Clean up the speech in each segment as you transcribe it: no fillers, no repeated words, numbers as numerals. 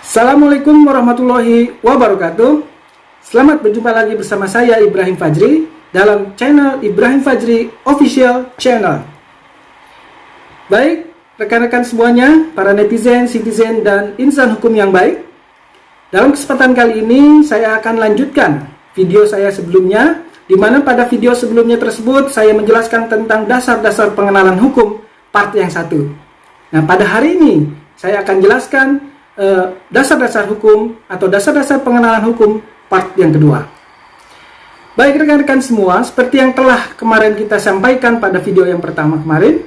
Assalamualaikum warahmatullahi wabarakatuh. Selamat berjumpa lagi bersama saya Ibrahim Fajri dalam channel Ibrahim Fajri Official Channel. Baik, rekan-rekan semuanya, para netizen, citizen, dan insan hukum yang baik. Dalam kesempatan kali ini saya akan lanjutkan video saya sebelumnya, di mana pada video sebelumnya tersebut saya menjelaskan tentang dasar-dasar pengenalan hukum part yang 1. Nah, pada hari ini saya akan jelaskan dasar-dasar hukum atau dasar-dasar pengenalan hukum part yang kedua. Baik rekan-rekan semua, seperti yang telah kemarin kita sampaikan pada video yang pertama kemarin,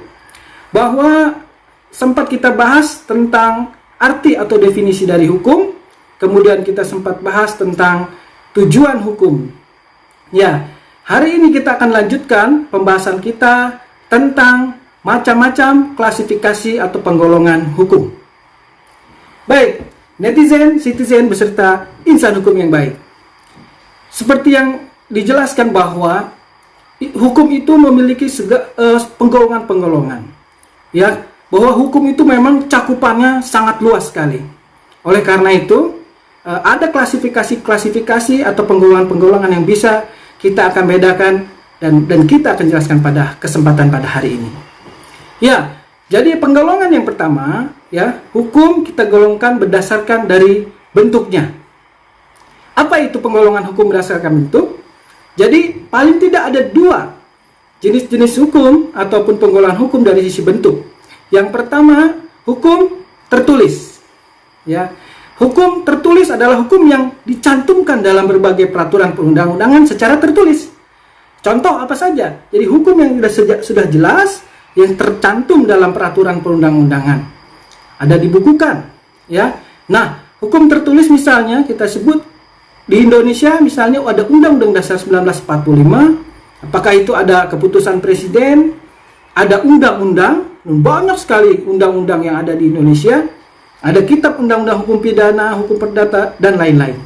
bahwa sempat kita bahas tentang arti atau definisi dari hukum, kemudian kita sempat bahas tentang tujuan hukum. Ya, hari ini kita akan lanjutkan pembahasan kita tentang macam-macam klasifikasi atau penggolongan hukum. Baik, netizen, citizen, beserta insan hukum yang baik. Seperti yang dijelaskan bahwa hukum itu memiliki penggolongan-penggolongan. Ya, bahwa hukum itu memang cakupannya sangat luas sekali. Oleh karena itu, ada klasifikasi-klasifikasi atau penggolongan-penggolongan yang bisa kita akan bedakan dan kita akan jelaskan pada kesempatan pada hari ini. Ya, jadi penggolongan yang pertama, ya, hukum kita golongkan berdasarkan dari bentuknya. Apa itu penggolongan hukum berdasarkan bentuk? Jadi paling tidak ada dua jenis-jenis hukum ataupun penggolongan hukum dari sisi bentuk. Yang pertama, hukum tertulis. Ya, hukum tertulis adalah hukum yang dicantumkan dalam berbagai peraturan perundang-undangan secara tertulis. Contoh apa saja? Jadi hukum yang sudah jelas, yang tercantum dalam peraturan perundang-undangan, ada dibukukan, ya. Nah, hukum tertulis misalnya kita sebut di Indonesia, misalnya ada Undang-Undang Dasar 1945, apakah itu ada keputusan presiden, ada undang-undang, banyak sekali undang-undang yang ada di Indonesia, ada kitab undang-undang hukum pidana, hukum perdata, dan lain-lain.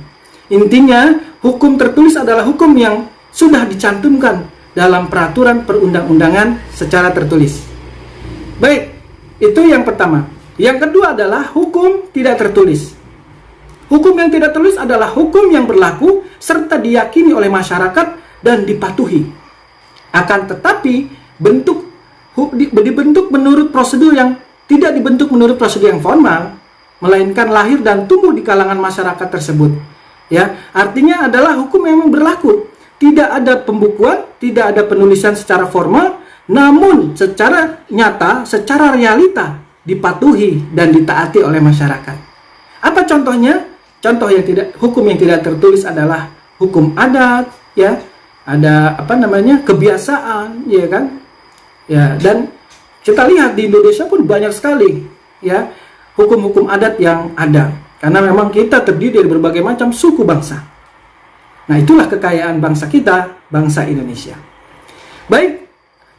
Intinya, hukum tertulis adalah hukum yang sudah dicantumkan dalam peraturan perundang-undangan secara tertulis. Baik, itu yang pertama. Yang kedua adalah hukum tidak tertulis. Hukum yang tidak tertulis adalah hukum yang berlaku serta diyakini oleh masyarakat dan dipatuhi. Akan tetapi dibentuk menurut prosedur yang tidak dibentuk menurut prosedur yang formal, melainkan lahir dan tumbuh di kalangan masyarakat tersebut. Ya, artinya adalah hukum memang berlaku. Tidak ada pembukuan, tidak ada penulisan secara formal, namun secara nyata, secara realita dipatuhi dan ditaati oleh masyarakat. Apa contohnya? Contoh hukum yang tidak tertulis adalah hukum adat, ya. Ada kebiasaan, ya kan? Ya, dan kita lihat di Indonesia pun banyak sekali, ya, hukum-hukum adat yang ada. Karena memang kita terdiri dari berbagai macam suku bangsa. Nah, itulah kekayaan bangsa kita, bangsa Indonesia. Baik,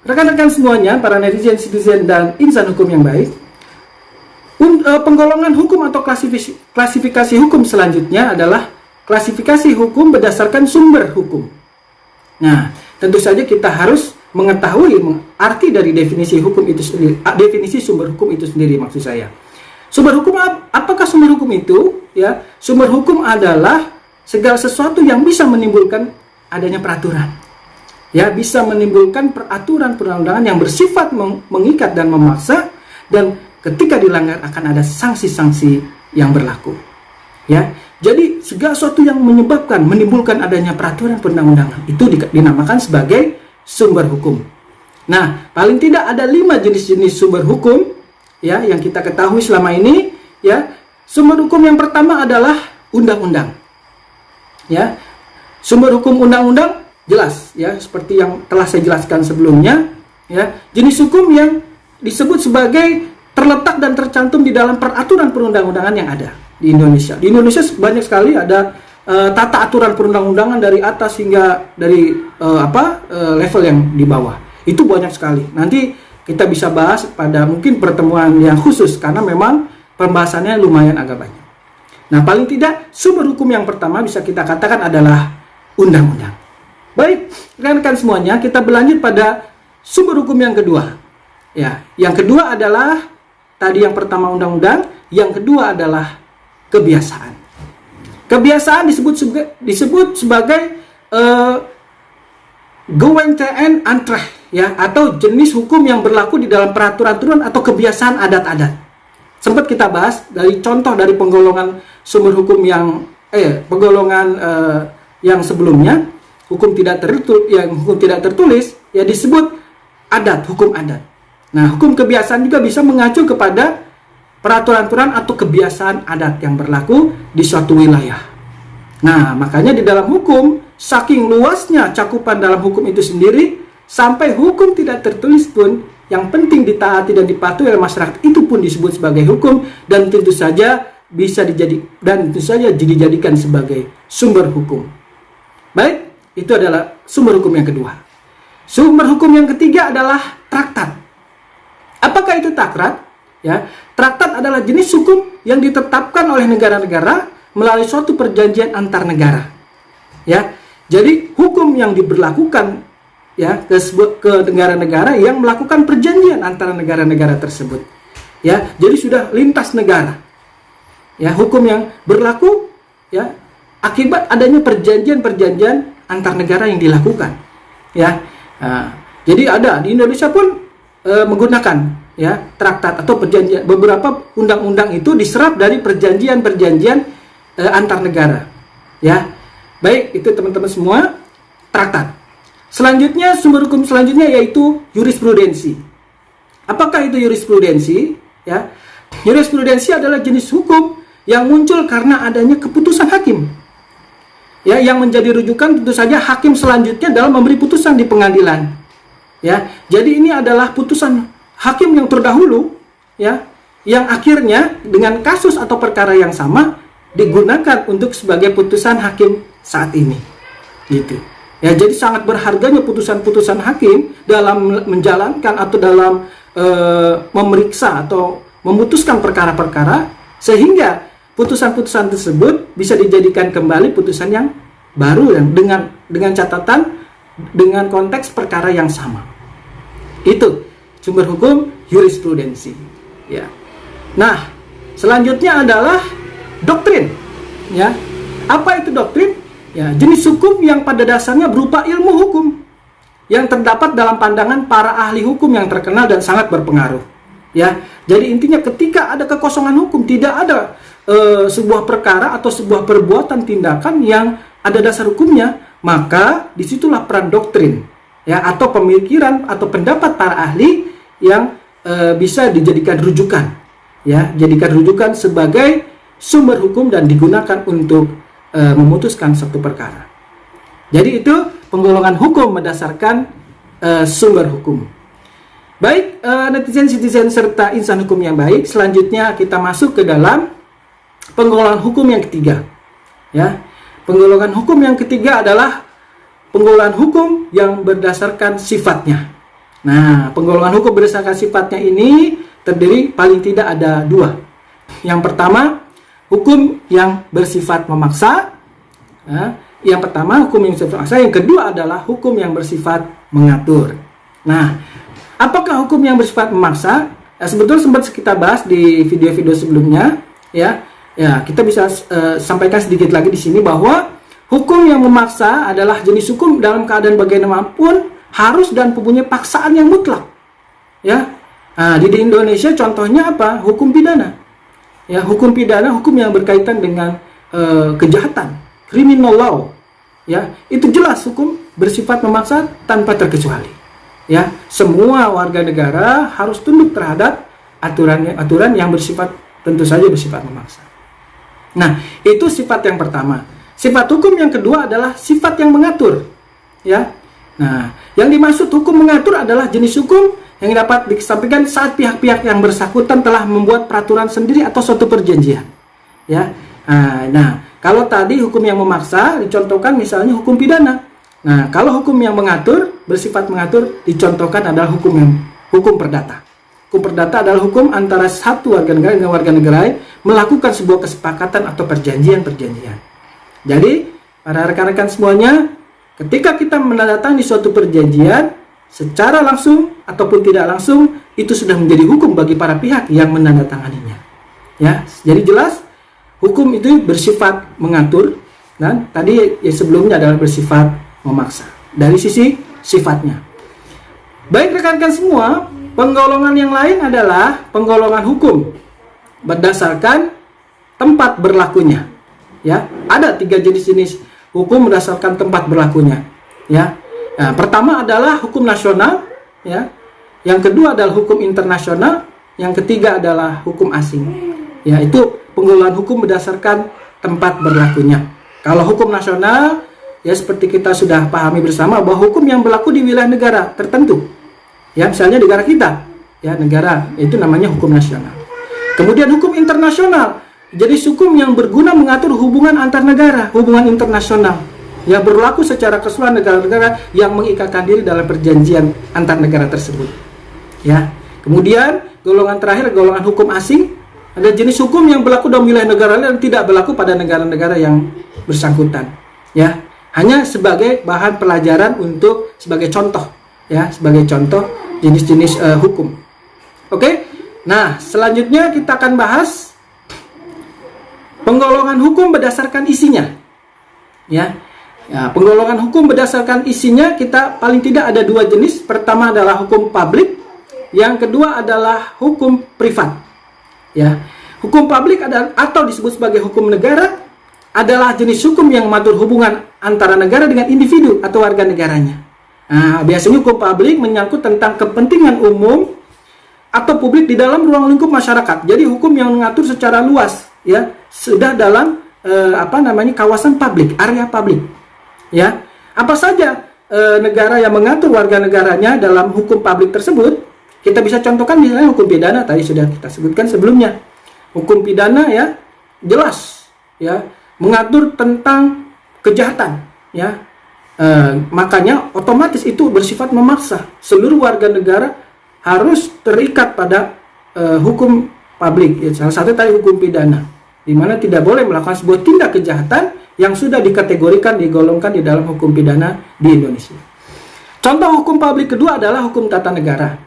rekan-rekan semuanya, para netizen, citizen, dan insan hukum yang baik, penggolongan hukum atau klasifikasi hukum selanjutnya adalah klasifikasi hukum berdasarkan sumber hukum. Nah, tentu saja kita harus mengetahui arti dari definisi hukum itu sendiri, definisi sumber hukum itu sendiri maksud saya. Sumber hukum, apakah sumber hukum itu? Ya, sumber hukum adalah segala sesuatu yang bisa menimbulkan adanya peraturan. Ya, bisa menimbulkan peraturan perundang-undangan yang bersifat mengikat dan memaksa, dan ketika dilanggar akan ada sanksi-sanksi yang berlaku. Ya, jadi segala sesuatu yang menimbulkan adanya peraturan perundang-undangan itu dinamakan sebagai sumber hukum. Nah, paling tidak ada 5 jenis-jenis sumber hukum, ya, yang kita ketahui selama ini. Ya, sumber hukum yang pertama adalah undang-undang. Ya, sumber hukum undang-undang jelas, ya, seperti yang telah saya jelaskan sebelumnya. Ya, jenis hukum yang disebut sebagai terletak dan tercantum di dalam peraturan perundang-undangan yang ada di Indonesia. Di Indonesia banyak sekali ada tata aturan perundang-undangan dari atas hingga dari level yang di bawah. Itu banyak sekali. Nanti kita bisa bahas pada mungkin pertemuan yang khusus karena memang pembahasannya lumayan agak banyak. Nah, paling tidak sumber hukum yang pertama bisa kita katakan adalah undang-undang. Baik, rekan-rekan semuanya, kita berlanjut pada sumber hukum yang kedua. Ya, yang kedua adalah tadi yang pertama undang-undang, yang kedua adalah kebiasaan. Kebiasaan disebut sebagai Gewoonten Aantrek, ya, atau jenis hukum yang berlaku di dalam peraturan-aturan atau kebiasaan adat-adat. Sempat kita bahas dari contoh dari penggolongan sumber hukum yang yang sebelumnya, hukum tidak tertulis, ya, disebut adat, hukum adat. Nah, hukum kebiasaan juga bisa mengacu kepada peraturan-aturan atau kebiasaan adat yang berlaku di suatu wilayah. Nah, makanya di dalam hukum, saking luasnya cakupan dalam hukum itu sendiri, sampai hukum tidak tertulis pun yang penting ditaati dan dipatuhi oleh masyarakat itu pun disebut sebagai hukum, dan tentu saja dijadikan sebagai sumber hukum. Baik, itu adalah sumber hukum yang kedua. Sumber hukum yang ketiga adalah traktat. Apakah itu traktat? Ya, traktat adalah jenis hukum yang ditetapkan oleh negara-negara melalui suatu perjanjian antar negara. Ya, jadi hukum yang diberlakukan, ya, ke negara-negara yang melakukan perjanjian antara negara-negara tersebut. Ya, jadi sudah lintas negara. Ya, hukum yang berlaku, ya, akibat adanya perjanjian-perjanjian antar negara yang dilakukan. Ya, jadi ada di Indonesia pun menggunakan, ya, traktat atau perjanjian. Beberapa undang-undang itu diserap dari perjanjian-perjanjian antar negara. Ya, baik, itu teman-teman semua traktat. Selanjutnya, sumber hukum selanjutnya yaitu jurisprudensi. Apakah itu jurisprudensi? Ya, jurisprudensi adalah jenis hukum yang muncul karena adanya keputusan hakim. Ya, yang menjadi rujukan tentu saja hakim selanjutnya dalam memberi putusan di pengadilan. Ya, jadi ini adalah putusan hakim yang terdahulu, ya, yang akhirnya dengan kasus atau perkara yang sama digunakan untuk sebagai putusan hakim saat ini. Gitu. Ya, jadi sangat berharganya putusan-putusan hakim dalam menjalankan atau dalam memeriksa atau memutuskan perkara-perkara, sehingga putusan-putusan tersebut bisa dijadikan kembali putusan yang baru yang dengan catatan dengan konteks perkara yang sama. Itu sumber hukum jurisprudensi. Ya. Nah, selanjutnya adalah doktrin. Ya. Apa itu doktrin? Ya, jenis hukum yang pada dasarnya berupa ilmu hukum yang terdapat dalam pandangan para ahli hukum yang terkenal dan sangat berpengaruh. Ya, jadi intinya ketika ada kekosongan hukum, tidak ada sebuah perkara atau sebuah perbuatan tindakan yang ada dasar hukumnya, maka disitulah peran doktrin, ya, atau pemikiran atau pendapat para ahli yang bisa dijadikan rujukan, ya, jadikan rujukan sebagai sumber hukum dan digunakan untuk memutuskan suatu perkara. Jadi itu penggolongan hukum berdasarkan sumber hukum. Baik, netizen-citizen serta insan hukum yang baik, selanjutnya kita masuk ke dalam penggolongan hukum yang ketiga. Ya, penggolongan hukum yang ketiga adalah penggolongan hukum yang berdasarkan sifatnya. Nah, penggolongan hukum berdasarkan sifatnya ini terdiri paling tidak ada dua. Yang pertama, hukum yang bersifat memaksa. Yang pertama, hukum yang bersifat memaksa. Yang kedua adalah hukum yang bersifat mengatur. Nah, apakah hukum yang bersifat memaksa? Sebetulnya sempat kita bahas di video-video sebelumnya. Ya, kita bisa sampaikan sedikit lagi di sini bahwa hukum yang memaksa adalah jenis hukum dalam keadaan bagaimanapun harus dan mempunyai paksaan yang mutlak. Ya, di Indonesia contohnya apa? Hukum pidana. Ya, hukum pidana, hukum yang berkaitan dengan kejahatan, criminal law. Ya, itu jelas hukum bersifat memaksa tanpa terkecuali. Ya, semua warga negara harus tunduk terhadap aturan yang bersifat, tentu saja bersifat memaksa. Nah, itu sifat yang pertama. Sifat hukum yang kedua adalah sifat yang mengatur. Ya. Nah, yang dimaksud hukum mengatur adalah jenis hukum yang dapat disampaikan saat pihak-pihak yang bersangkutan telah membuat peraturan sendiri atau suatu perjanjian. Ya. Nah, kalau tadi hukum yang memaksa dicontohkan misalnya hukum pidana. Nah, kalau hukum yang mengatur, bersifat mengatur, dicontohkan adalah hukum perdata. Hukum perdata adalah hukum antara satu warga negara dengan warga negara lain melakukan sebuah kesepakatan atau perjanjian-perjanjian. Jadi, para rekan-rekan semuanya, ketika kita menandatangani suatu perjanjian, secara langsung ataupun tidak langsung, itu sudah menjadi hukum bagi para pihak yang menandatanganinya. Ya, jadi jelas hukum itu bersifat mengatur, dan tadi yang sebelumnya adalah bersifat memaksa. Dari sisi sifatnya. Baik rekan-rekan semua, penggolongan yang lain adalah penggolongan hukum berdasarkan tempat berlakunya. Ya, ada 3 jenis hukum berdasarkan tempat berlakunya. Ya, nah, pertama adalah hukum nasional. Ya, yang kedua adalah hukum internasional. Yang ketiga adalah hukum asing. Ya, itu penggolongan hukum berdasarkan tempat berlakunya. Kalau hukum nasional, ya seperti kita sudah pahami bersama bahwa hukum yang berlaku di wilayah negara tertentu. Ya, misalnya negara kita, ya negara, itu namanya hukum nasional. Kemudian hukum internasional, jadi hukum yang berguna mengatur hubungan antar negara, hubungan internasional, yang berlaku secara keseluruhan negara-negara yang mengikatkan diri dalam perjanjian antar negara tersebut. Ya, kemudian golongan terakhir, golongan hukum asing, ada jenis hukum yang berlaku dalam wilayah negara lain dan tidak berlaku pada negara-negara yang bersangkutan. Ya, hanya sebagai bahan pelajaran untuk sebagai contoh, ya, sebagai contoh jenis-jenis hukum. Oke, nah selanjutnya kita akan bahas penggolongan hukum berdasarkan isinya. Ya, penggolongan hukum berdasarkan isinya kita paling tidak ada 2 jenis. Pertama adalah hukum publik, yang kedua adalah hukum privat. Ya, hukum publik adalah atau disebut sebagai hukum negara adalah jenis hukum yang mengatur hubungan antara negara dengan individu atau warga negaranya. Nah, biasanya hukum publik menyangkut tentang kepentingan umum atau publik di dalam ruang lingkup masyarakat. Jadi hukum yang mengatur secara luas, ya, sudah dalam kawasan publik, area publik. Ya, apa saja negara yang mengatur warga negaranya dalam hukum publik tersebut? Kita bisa contohkan misalnya hukum pidana, tadi sudah kita sebutkan sebelumnya. Hukum pidana, ya, jelas, ya, mengatur tentang kejahatan, ya, makanya otomatis itu bersifat memaksa. Seluruh warga negara harus terikat pada hukum publik. Ya, salah satu tadi hukum pidana, di mana tidak boleh melakukan sebuah tindak kejahatan yang sudah dikategorikan, digolongkan di dalam hukum pidana di Indonesia. Contoh hukum publik kedua adalah hukum tata negara,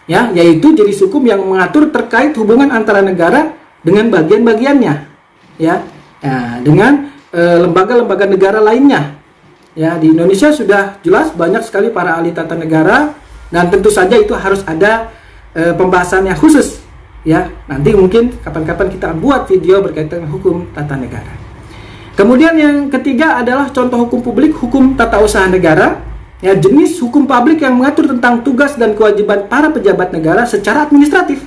ya, yaitu jenis hukum yang mengatur terkait hubungan antara negara dengan bagian-bagiannya, ya. Nah, dengan lembaga-lembaga negara lainnya. Ya, di Indonesia sudah jelas banyak sekali para ahli tata negara, dan tentu saja itu harus ada pembahasan yang khusus. Ya, nanti mungkin kapan-kapan kita buat video berkaitan dengan hukum tata negara. Kemudian yang ketiga adalah contoh hukum publik, hukum tata usaha negara. Ya, jenis hukum publik yang mengatur tentang tugas dan kewajiban para pejabat negara secara administratif.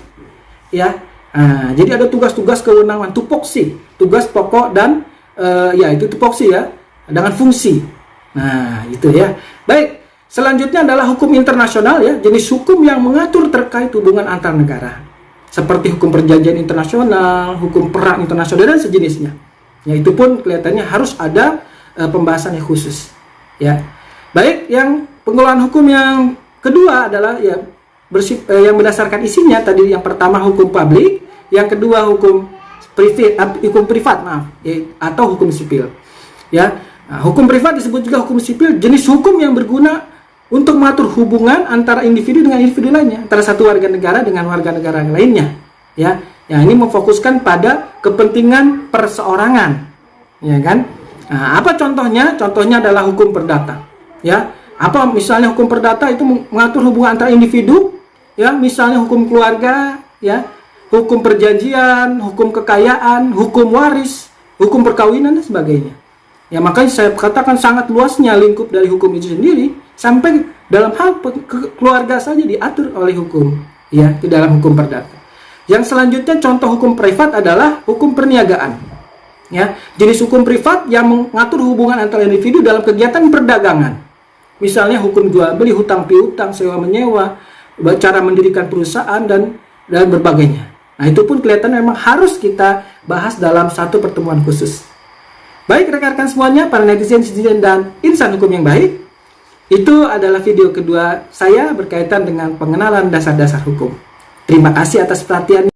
Ya. Nah, jadi ada tugas-tugas kewenangan, tupoksi, tugas pokok dan ya itu tupoksi, ya, dengan fungsi. Nah, itu, ya. Baik, selanjutnya adalah hukum internasional, ya, jenis hukum yang mengatur terkait hubungan antar negara. Seperti hukum perjanjian internasional, hukum perang internasional dan sejenisnya. Ya, itu pun kelihatannya harus ada pembahasan yang khusus, ya. Baik, yang pengelolaan hukum yang kedua adalah, ya, yang berdasarkan isinya. Tadi yang pertama hukum publik, yang kedua hukum privat, atau hukum sipil. Ya, nah, hukum privat disebut juga hukum sipil, jenis hukum yang berguna untuk mengatur hubungan antara individu dengan individu lainnya, antara satu warga negara dengan warga negara lainnya. Ya, ini memfokuskan pada kepentingan perseorangan, ya kan? Nah, apa contohnya? Contohnya adalah hukum perdata. Ya, apa misalnya hukum perdata itu mengatur hubungan antara individu, ya, misalnya hukum keluarga, ya, hukum perjanjian, hukum kekayaan, hukum waris, hukum perkawinan dan sebagainya. Ya, makanya saya katakan sangat luasnya lingkup dari hukum itu sendiri, sampai dalam hal keluarga saja diatur oleh hukum, ya, di dalam hukum perdata. Yang selanjutnya contoh hukum privat adalah hukum perniagaan. Ya, jenis hukum privat yang mengatur hubungan antara individu dalam kegiatan perdagangan. Misalnya hukum jual beli, hutang piutang, sewa menyewa, cara mendirikan perusahaan dan berbagainya. Nah, itu pun kelihatan memang harus kita bahas dalam satu pertemuan khusus. Baik rekan-rekan semuanya, para netizen dan insan hukum yang baik, itu adalah video kedua saya berkaitan dengan pengenalan dasar-dasar hukum. Terima kasih atas perhatiannya.